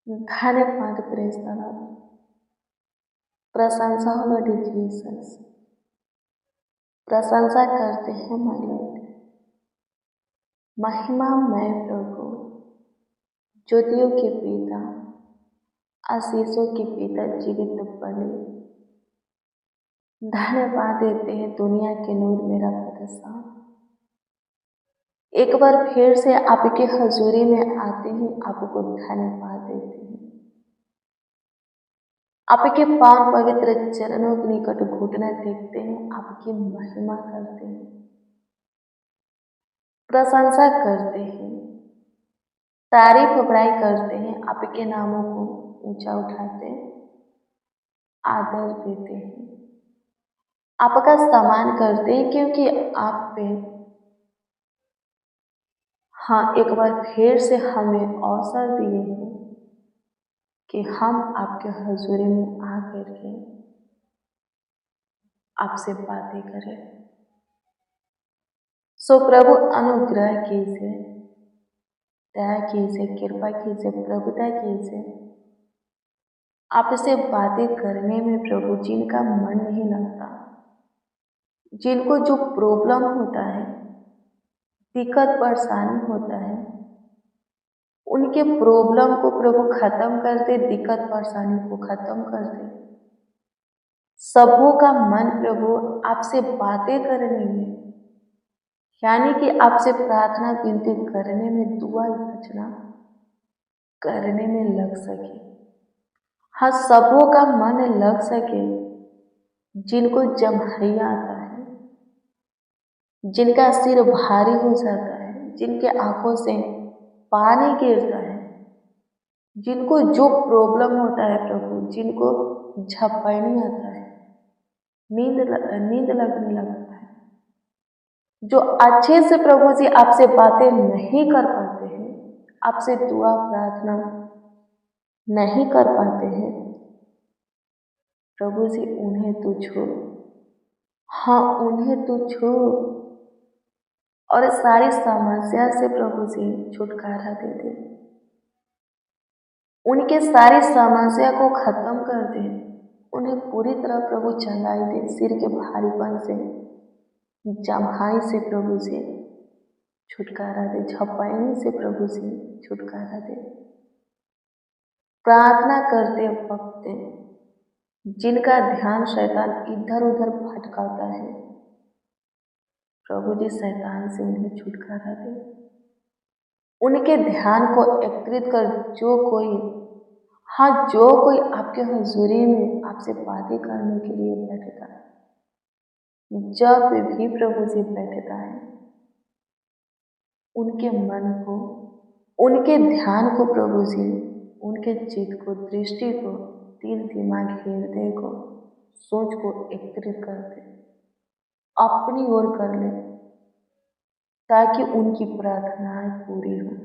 धन्यवाद praise the Lord. प्रशंसा हो लॉर्ड जीसस। प्रशंसा करते हैं माय लॉर्ड। महिमा मैं प्रभु, ज्योतियों के पिता, आशीषों के पिता, जीवित बलि। धन्यवाद देते हैं दुनिया के नूर मेरा बादशाह। एक बार फिर से आपके हजूरी में आते ही आपको धन्यवाद देते हैं। आपके पावन पवित्र चरणों के निकट घुटने टेकते हैं, आपकी महिमा करते हैं, प्रशंसा करते हैं, तारीफ बड़ाई करते हैं, आपके नामों को ऊंचा उठाते हैं, आदर देते हैं, आपका सम्मान करते हैं, क्योंकि आप पे एक बार फिर से हमें अवसर दिए हैं कि हम आपके हजूरी में आकर के आपसे बातें करें। सो प्रभु अनुग्रह कीजिए, दया कीजिए, कृपा कीजिए, प्रभुता कीजिए। आपसे बातें करने में प्रभु जिनका मन नहीं लगता, जिनको जो प्रॉब्लम होता है, दिक्कत परेशानी होता है, उनके प्रॉब्लम को प्रभु खत्म कर दे, दिक्कत परेशानी को खत्म कर दे। सबों का मन प्रभु आपसे बातें करने में, यानी कि आपसे प्रार्थना विनती करने में, दुआ याचना करने में लग सके। सबों का मन लग सके, जिनको जमहरिया आता है, जिनका सिर भारी हो जाता है, जिनके आंखों से पानी गिरता है, जिनको जो प्रॉब्लम होता है प्रभु, जिनको झपैनी आता है, नींद लगने लगता है, जो अच्छे से प्रभु जी आपसे बातें नहीं कर पाते हैं, आपसे दुआ प्रार्थना नहीं कर पाते हैं, प्रभु जी उन्हें तू छू, उन्हें तू छू और सारी समस्या से प्रभु जी छुटकारा दे दे, उनके सारी समस्या को खत्म कर दे, उन्हें पूरी तरह प्रभु चंगाई दे, सिर के भारीपन से, जम्हाई से प्रभु जी छुटकारा दे, झपाई से प्रभु जी छुटकारा दे। प्रार्थना करते वक्त जिनका ध्यान शैतान इधर उधर भटकाता है, प्रभु जी शैतान से उन्हें छुटकारा दे। उनके ध्यान को एकत्रित कर जो कोई आपके हुजूरी में आपसे बातें करने के लिए बैठता है, जब भी प्रभु जी बैठता है, उनके मन को, उनके ध्यान को प्रभु जी, उनके चित्त को, दृष्टि को, दिल दिमाग हृदय को, सोच को एकत्रित कर दे, अपनी ओर कर ले, ताकि उनकी प्रार्थनाएं पूरी हो,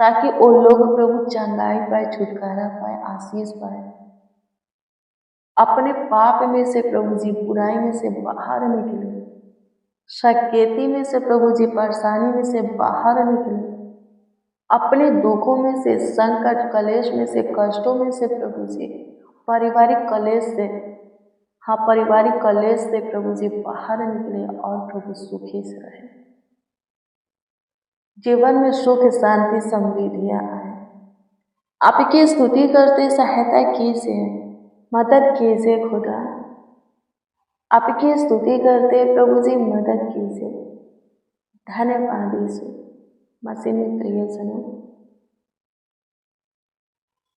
ताकि वो लोग प्रभु चंगाई पाए, छुटकारा पाए, आशीष पाए, अपने पाप में से प्रभु जी, बुराई में से बाहर निकले, शक्यती में से प्रभु जी, परेशानी में से बाहर निकले, अपने दुखों में से, संकट कलेश में से, कष्टों में से प्रभु जी, पारिवारिक कलेश से प्रभु जी बाहर निकले और प्रभु सुखी से रहे, जीवन में सुख शांति समृद्धियां आए। आपकी स्तुति करते सहायता कीजिए, मदद कीजिए खुदा, आपकी स्तुति करते प्रभु जी मदद कीजिए। धन्यवाद यीशु मसीह में प्रियजनों,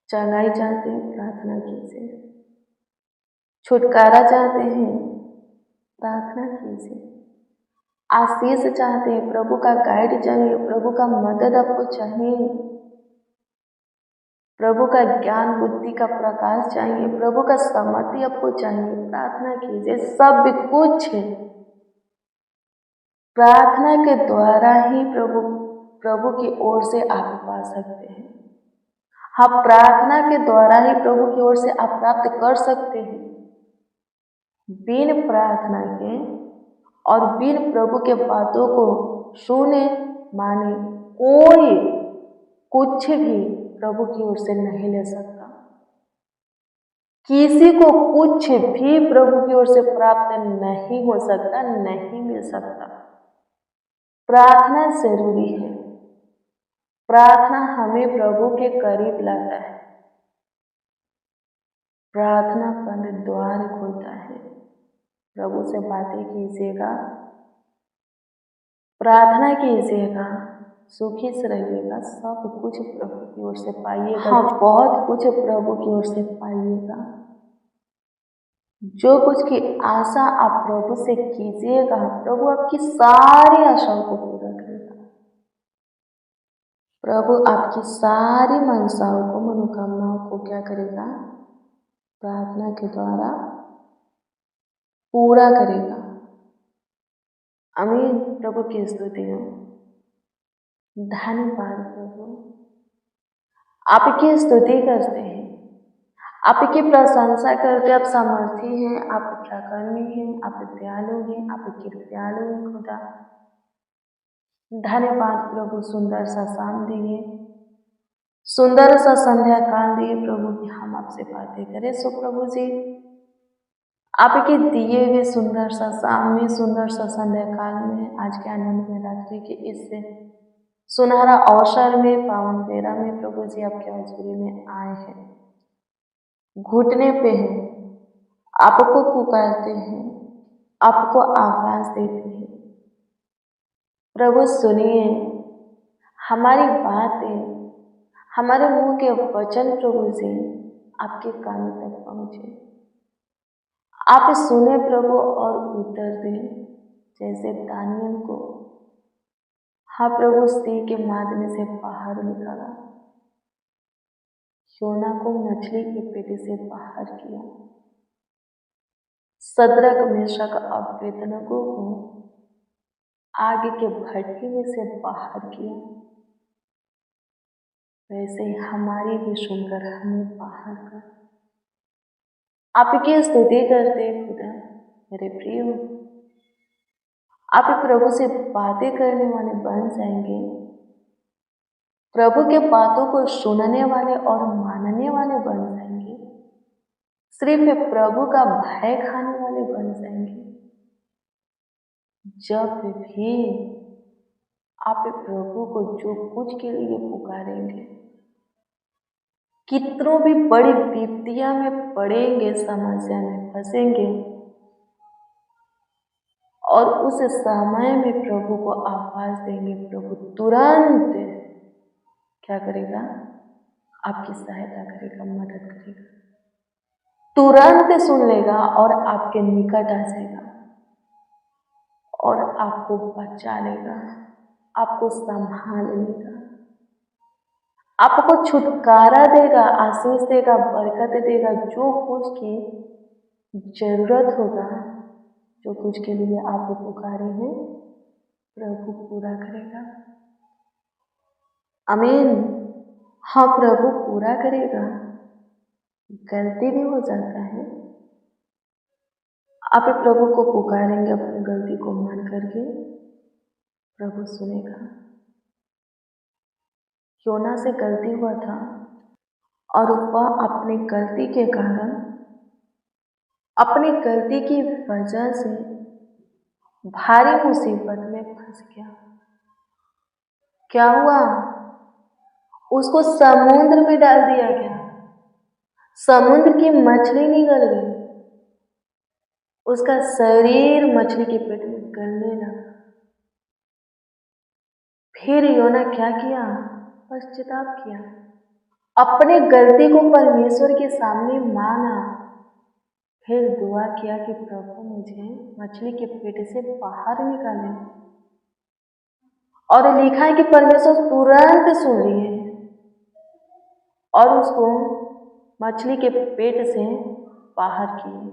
चंगाई चाहते हैं, प्रार्थना कीजिए, छुटकारा चाहते हैं, प्रार्थना कीजिए, आशीष चाहते हैं, प्रभु का गाइड चाहिए, प्रभु का मदद आपको चाहिए, प्रभु का ज्ञान बुद्धि का प्रकाश चाहिए, प्रभु का सम्मति आपको चाहिए, प्रार्थना कीजिए। सब कुछ प्रार्थना के द्वारा ही प्रभु की ओर से आप पा सकते हैं। प्रार्थना के द्वारा ही प्रभु की ओर से आप प्राप्त कर सकते हैं। बिन प्रार्थना के और बिन प्रभु के बातों को सुने माने कोई कुछ भी प्रभु की ओर से नहीं ले सकता। किसी को कुछ भी प्रभु की ओर से प्राप्त नहीं हो सकता, नहीं मिल सकता। प्रार्थना जरूरी है। प्रार्थना हमें प्रभु के करीब लाता है। प्रार्थना बंद द्वार खोलता है। प्रभु से बातें कीजिएगा, प्रार्थना कीजिएगा, सुखी से रहिएगा, सब कुछ प्रभु की ओर से पाइएगा। हाँ, बहुत कुछ प्रभु की ओर से पाइएगा। जो कुछ की आशा आप प्रभु से कीजिएगा, प्रभु आपकी सारी आशाओं को पूरा करेगा। प्रभु आपकी सारी मनसाओं को, मनोकामनाओं को क्या करेगा? प्रार्थना के द्वारा पूरा करेगा। आमीन। प्रभु की स्तुति हो। धन्यवाद प्रभु। आपकी स्तुति करते हैं, आपकी प्रशंसा करते। आप सामर्थी हैं, आप प्रकर्मी हैं, आप दयालु हैं, आप कृपालु हैं खुदा। धन्यवाद प्रभु, सुंदर सा शाम दिए, सुंदर सा संध्या काल दिए प्रभु कि हम आपसे बातें करें। सो प्रभु जी, आपके दिए हुए सुंदर सा शाम में, सुंदर सा संध्या काल में, आज के आनंद में, रात्रि के इस सुनहरा अवसर में, पावन बेरा में प्रभु जी आपके हजूरी में आए हैं। घुटने पे हैं, आपको पुकारते हैं, आपको आवाज देते हैं। प्रभु सुनिए हमारी बातें, हमारे मुंह के वचन प्रभु जी आपके कानों तक पहुंचे। आप सुने प्रभु और उत्तर दें, जैसे दानियल को हाँ प्रभु सिंह के माध्यम से बाहर निकाला, योना को मछली के पेट से बाहर किया, सद्रक मेशक अबेदनगो को आग के भट्टी में से बाहर किया, वैसे ही हमारी भी सुनकर हमें बाहर कर। आपकी स्तुति करते खुदा मेरे प्रिय। आप प्रभु से बातें करने वाले बन जाएंगे, प्रभु के बातों को सुनने वाले और मानने वाले बन जाएंगे, सिर्फ प्रभु का भय खाने वाले बन जाएंगे। जब भी आप प्रभु को जो कुछ के लिए पुकारेंगे, कितनों भी बड़ी विपत्तियां में पड़ेंगे, समस्या में फंसेंगे, और उस समय में प्रभु को आवाज देंगे, प्रभु तुरंत क्या करेगा? आपकी सहायता करेगा, मदद करेगा, तुरंत सुन लेगा और आपके निकट आ जाएगा और आपको बचा लेगा, आपको संभाल लेगा, आपको छुटकारा देगा, आशीष देगा, बरकत देगा। जो कुछ की जरूरत होगा, जो कुछ के लिए आप पुकारे हैं, प्रभु पूरा करेगा। आमीन। हाँ, प्रभु पूरा करेगा। गलती भी हो जाता है, आप प्रभु को पुकारेंगे अपनी गलती को मान करके, प्रभु सुनेगा। योना से गलती हुआ था और वह अपनी गलती के कारण, अपनी गलती की वजह से भारी मुसीबत में फंस गया। क्या हुआ? उसको समुद्र में डाल दिया गया, समुद्र की मछली निगल गई, उसका शरीर मछली के पेट में गलने लगा। फिर योना क्या किया? पश्चाताप किया, अपने गलती को परमेश्वर के सामने माना, फिर दुआ किया कि प्रभु मुझे मछली के पेट से बाहर निकाले। और लिखा है कि परमेश्वर तुरंत सुन लिए और उसको मछली के पेट से बाहर किए।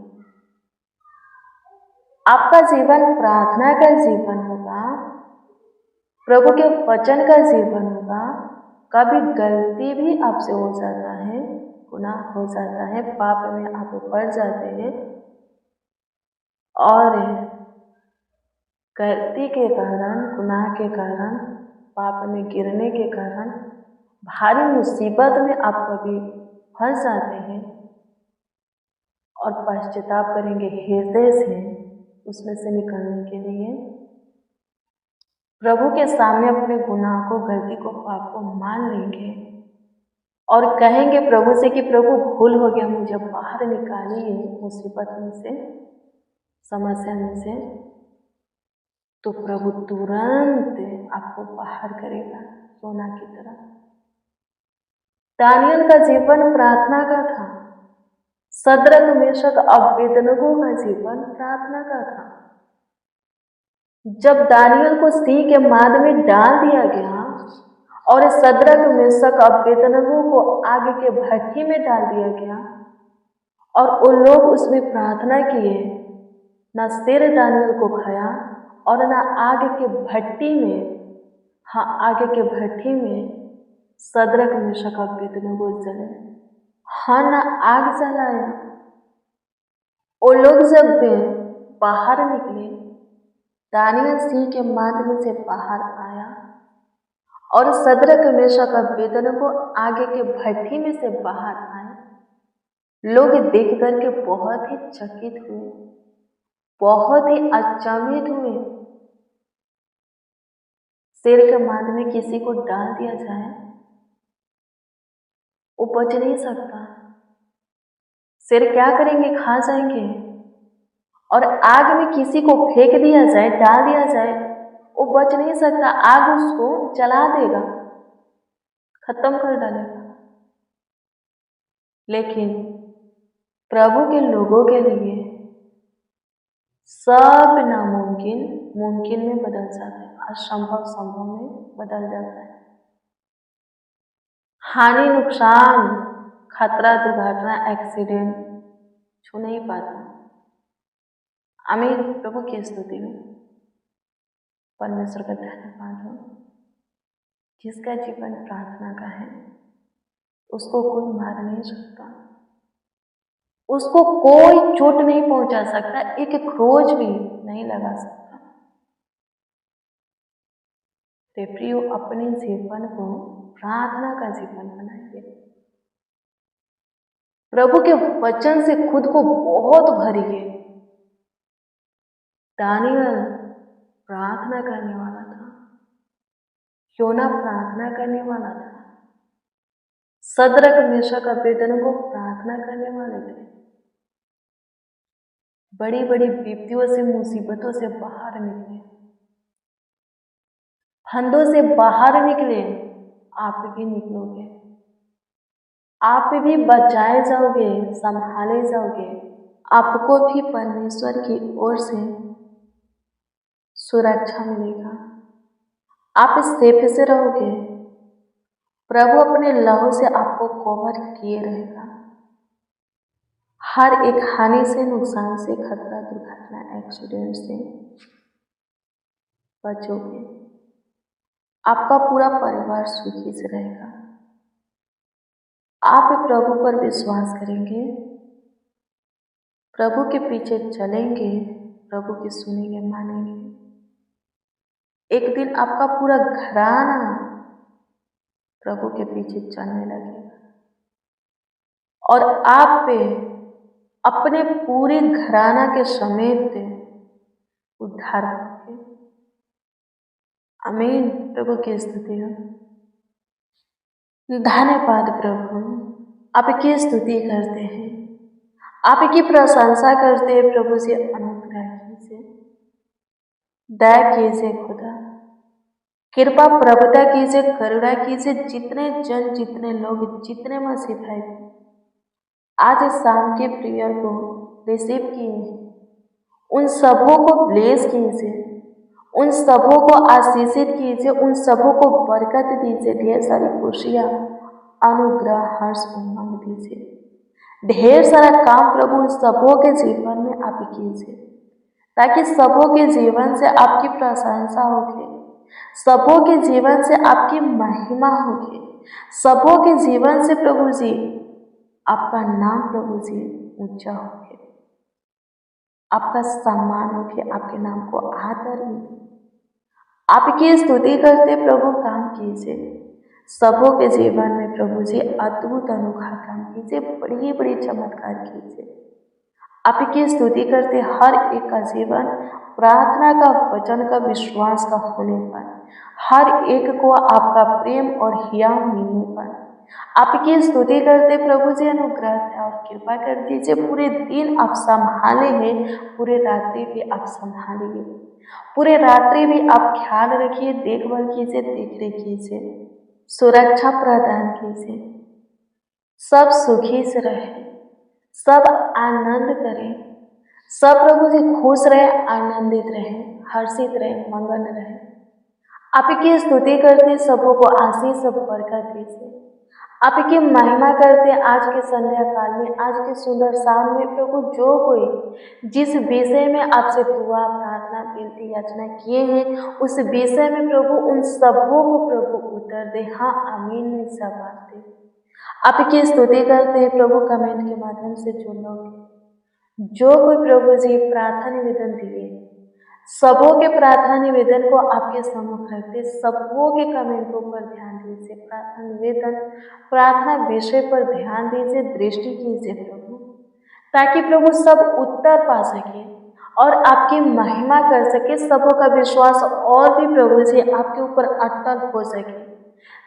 आपका जीवन प्रार्थना का जीवन होगा, प्रभु के वचन का जीवन होगा। कभी गलती भी आपसे हो जाता है, गुनाह हो जाता है, पाप में आप पड़ जाते हैं, और गलती के कारण, गुनाह के कारण, पाप में गिरने के कारण भारी मुसीबत में आप कभी फंस जाते हैं और पश्चाताप करेंगे हृदय से, उसमें से निकलने के लिए प्रभु के सामने अपने गुनाह को, गलती को, पाप को मान लेंगे और कहेंगे प्रभु से कि प्रभु भूल हो गया, मुझे बाहर निकालिए मुसीबत में से, समस्या में से, तो प्रभु तुरंत आपको बाहर करेगा सोना की तरह। दानियल का जीवन प्रार्थना का था, सद्रक मेशक अबेदनगो का जीवन प्रार्थना का था। जब दानियल को सिंह के माद में डाल दिया गया और सद्रक मेशक अबेदनगो को आग के भट्ठी में डाल दिया गया और उन लोग उसमें प्रार्थना किए, न शेर दानियल को खाया और न आग के भट्टी में, हाँ आग के भट्टी में सद्रक मेशक अबेदनगो जले, हाँ न आग जलाया। वो लोग जब बाहर निकले, दानियल सिंह के माद में से बाहर आया और सद्रक मेशक अबेदनगो आगे के भट्टी में से बाहर आए। लोग देख करके बहुत ही चकित हुए, बहुत ही अचंभित हुए। शेर के माद में किसी को डाल दिया जाए, वो बच नहीं सकता। शेर क्या करेंगे, खा जाएंगे। और आग में किसी को फेंक दिया जाए, डाल दिया जाए, वो बच नहीं सकता, आग उसको जला देगा, खत्म कर डालेगा। लेकिन प्रभु के लोगों के लिए सब नामुमकिन मुमकिन में बदल जाता है, असंभव संभव में बदल जाता है। हानि, नुकसान, खतरा, दुर्घटना, एक्सीडेंट छू नहीं पाता। आमीन। प्रभु की स्तुति में परमेश्वर का धन्यवाद हो। जिसका जीवन प्रार्थना का है उसको कोई मार नहीं सकता, उसको कोई चोट नहीं पहुंचा सकता, एक खरोच भी नहीं लगा सकता। प्रियो, अपने जीवन को प्रार्थना का जीवन बनाइए। प्रभु के वचन से खुद को बहुत भरिए। दानियल प्रार्थना करने वाला था, योना प्रार्थना करने वाला था, सद्रक मेशक अबेदनगो प्रार्थना करने वाले थे। बड़ी बड़ी विपत्तियों से, मुसीबतों से बाहर निकले, फंदों से बाहर निकले। आप भी निकलोगे, आप भी बचाए जाओगे, संभाले जाओगे। आपको भी परमेश्वर की ओर से सुरक्षा मिलेगा, आप सेफ से रहोगे। प्रभु अपने लहू से आपको कवर किए रहेगा। हर एक हानि से, नुकसान से, खतरा, दुर्घटना, एक्सीडेंट से बचोगे। आपका पूरा परिवार सुखी से रहेगा। आप प्रभु पर विश्वास करेंगे, प्रभु के पीछे चलेंगे, प्रभु की सुनेंगे, मानेंगे। एक दिन आपका पूरा घराना प्रभु के पीछे चलने लगेगा और आप पे अपने पूरे घराना के समेत उद्धार होंगे। आमीन। प्रभु की स्तुति हो। धन्यवाद प्रभु, आपकी स्तुति करते हैं, आपकी प्रशंसा करते हैं। प्रभु से अनुग्रह कीजिए, दया कीजिए खुदा, कृपा प्रभुता कीजिए, करुणा कीजिए। जितने जन, जितने लोग, जितने मसीह भाई आज शाम के प्रेयर को रिसीव किए हैं, उन सबों को ब्लेस कीजिए, उन सबों को आशीषित कीजिए, उन सबों को बरकत दीजिए, ढेर सारी खुशियाँ, अनुग्रह, हर्ष, उमंग दीजिए। ढेर सारा काम प्रभु उन सबों के जीवन में आप कीजिए, ताकि सबों के जीवन से आपकी प्रशंसा होगी, सबों के जीवन से आपकी महिमा होगी, सबों के जीवन से प्रभु जी आपका नाम प्रभु जी ऊंचा होगे, आपका सम्मान होगे, आपके नाम को आदर मिले। आपकी स्तुति करते प्रभु काम कीजिए, सबों के जीवन में प्रभु जी अद्भुत अनोखा काम कीजिए, बड़ी बड़ी चमत्कार कीजिए। आपकी स्तुति करते हर एक का जीवन प्रार्थना का, वचन का, विश्वास का होने पर, हर एक को आपका प्रेम और हियाव मिलने पर आपकी स्तुति करते प्रभु जी अनुग्रह और कृपा कर दीजिए। पूरे दिन आप संभाले हैं, पूरे रात्रि भी आप संभालिए, पूरे रात्रि भी आप ख्याल रखिए, देखभाल कीजिए, देख रेख कीजिए, सुरक्षा प्रदान कीजिए। सब सुखी से रहे, सब आनंद करें, सब प्रभु जी खुश रहे, आनंदित रहे, हर्षित रहे, मगन रहे। आपकी स्तुति करते सबों को आशीष सब बरकत दीजिए। आपकी महिमा करते आज के संध्या काल में, आज के सुंदर शाम में प्रभु, जो कोई जिस विषय में आपसे दुआ, प्रार्थना, विनती, याचना किए हैं, उस विषय में प्रभु उन सबों को प्रभु उत्तर दे। हाँ, आमीन में जवाब दे। आपकी स्तुति करते हैं प्रभु, कमेंट के माध्यम से जो लोग, जो कोई प्रभु जी प्रार्थना निवेदन दिए, सबों के प्रार्थना निवेदन को आपके सम्मुख रखते, सबों के कमेंटों पर ध्यान दीजिए, प्रार्थना निवेदन, प्रार्थना विषय पर ध्यान दीजिए, दृष्टि कीजिए प्रभु, ताकि प्रभु सब उत्तर पा सके और आपकी महिमा कर सके, सबों का विश्वास और भी प्रभु जी आपके ऊपर अटल हो सके,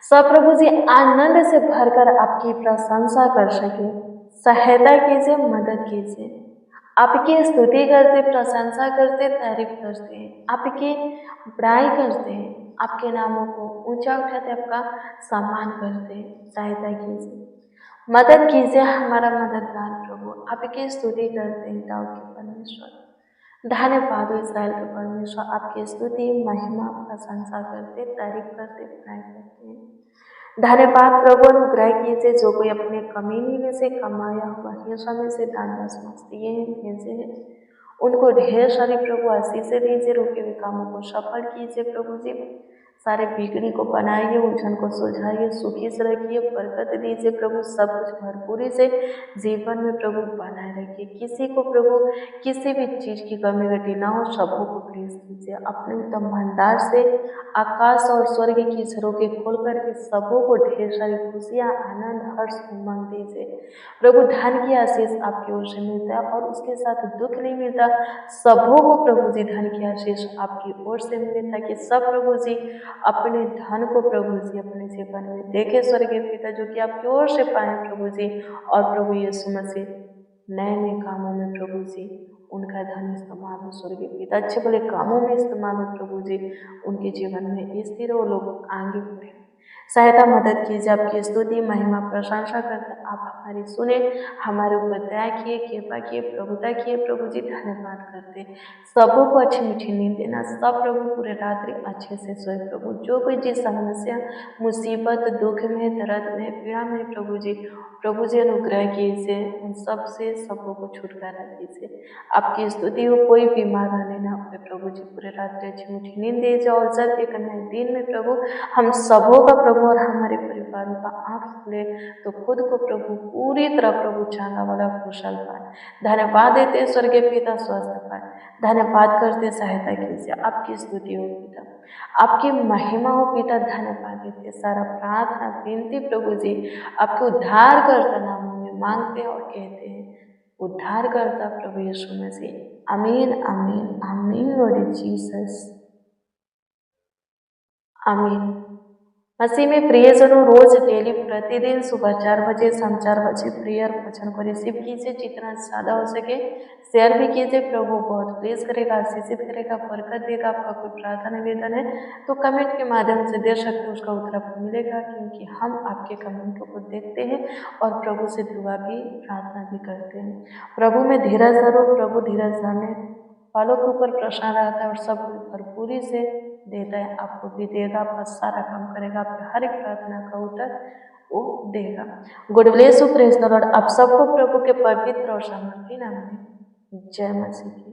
सब प्रभु जी आनंद से भरकर आपकी प्रशंसा कर सके। सहायता कीजिए, मदद कीजिए। आपकी स्तुति करते, प्रशंसा करते, तारीफ करते हैं, आपकी बड़ाई करते हैं, आपके नामों को ऊंचा उठाते, आपका सम्मान करते हैं। सहायता कीजिए, मदद कीजिए, हमारा मददगार प्रभु। आपकी स्तुति करते हैं दाऊद के परमेश्वर, धन्यवाद हो इस्राएल के परमेश्वर। आपकी स्तुति, महिमा, प्रशंसा करते, तारीफ करते, बड़ाई करते हैं। धन्यवाद प्रभु, अनुग्रह कीजिए, जो कोई अपने कमीनी में से कमाया हुआ हिस्सा में से दान दशमांश दिए हैं, भेजे हैं, उनको ढेर सारी प्रभु आशीष दीजिए, रुके हुए कामों को सफल कीजिए प्रभु जी। सारे बिगड़ी को बनाइए, उलझन को सुलझाइए, सुखी से रखिए, बरकत दीजिए प्रभु, सब कुछ भरपूरी से जीवन में प्रभु बनाए रखिए। किसी को प्रभु किसी भी चीज़ की कमी घटी ना हो, सबों को प्लीज कीजिए। अपने उत्तम भंडार से आकाश और स्वर्ग की झरोखे खोल करके सबों को ढेर सारी खुशियाँ, आनंद, हर्ष, उमंग दीजिए प्रभु। धन की आशीष आपकी ओर से मिलता है और उसके साथ दुख नहीं मिलता। सबों को प्रभु जी धन की आशीष आपकी ओर से मिले, ताकि सब प्रभु जी अपने धन को प्रभु जी अपने जीवन में देखे। स्वर्गीय पिता, जो कि आपकी ओर से पाए प्रभु जी, और प्रभु यीशु मसीह नए नए कामों में प्रभु जी उनका धन इस्तेमाल हो। स्वर्गीय पिता, अच्छे भले कामों में इस्तेमाल हो प्रभु जी, उनके जीवन में स्थिर हो, लोग आगे बढ़े। सहायता, मदद कीजिए। आपकी स्तुति, महिमा, प्रशंसा करते आप हमारी सुने, हमारे ऊपर दया किए, कृपा किए, प्रभुता किए प्रभु जी। धन्यवाद करते सबों को अच्छी मीठी नींद देना, सब प्रभु पूरे रात्रि अच्छे से सोए प्रभु। जो कोई जिस समस्या, मुसीबत, दुख में, दर्द में, पीड़ा में प्रभु जी अनुग्रह कीजिए, उन सब से सबों को छुटकारा दीजिए। आपकी स्तुति हो, कोई बीमार रहने ना पाए प्रभु जी। पूरे रात्रि अच्छी मीठी नींद दीजिए, और जब एक नए दिन में प्रभु हम सबों का प्रभु और हमारे परिवारों का आँख खुले, तो खुद को प्रभु पूरी तरह प्रभु चांगा वाला कुशल पाए। धन्यवाद देते स्वर्गीय पिता, स्वस्थ पाए। धन्यवाद करते, सहायता कीजिए। आपकी स्तुति हो पिता, आपकी महिमा हो पिता। धन्यवाद देते, सारा प्रार्थना विनती प्रभु जी आपके उद्धार करता नामों में मांगते हैं और कहते हैं, उद्धार करता प्रभु यीशु मसीह। आमीन, आमीन, आमीन लॉर्ड जीसस, आमीन। मसीह में प्रियजनों, रोज डेली प्रतिदिन सुबह 4 बजे, शाम 4 बजे प्रेयर वचन को रिसीव कीजिए, जितना ज़्यादा हो सके शेयर भी कीजिए। प्रभु बहुत प्लीज करेगा, आशीषित करेगा, बरकत देगा। आपका कोई प्रार्थना निवेदन है तो कमेंट के माध्यम से दे सकते हैं, उसका उत्तर आपको मिलेगा, क्योंकि हम आपके कमेंटों को देखते हैं और प्रभु से दुआ भी, प्रार्थना भी करते हैं। प्रभु में धीरज धरो, प्रभु धीरज धरने वालों के ऊपर प्रसन्न रहता है और सब भरपूरी से देता है। आपको भी देगा, आपका सारा काम करेगा, आपकी हर एक प्रार्थना का उत्तर वो देगा। Good bless you, praise the Lord. आप सबको प्रभु के पवित्र और सामर्थी नाम में जय मसीह की।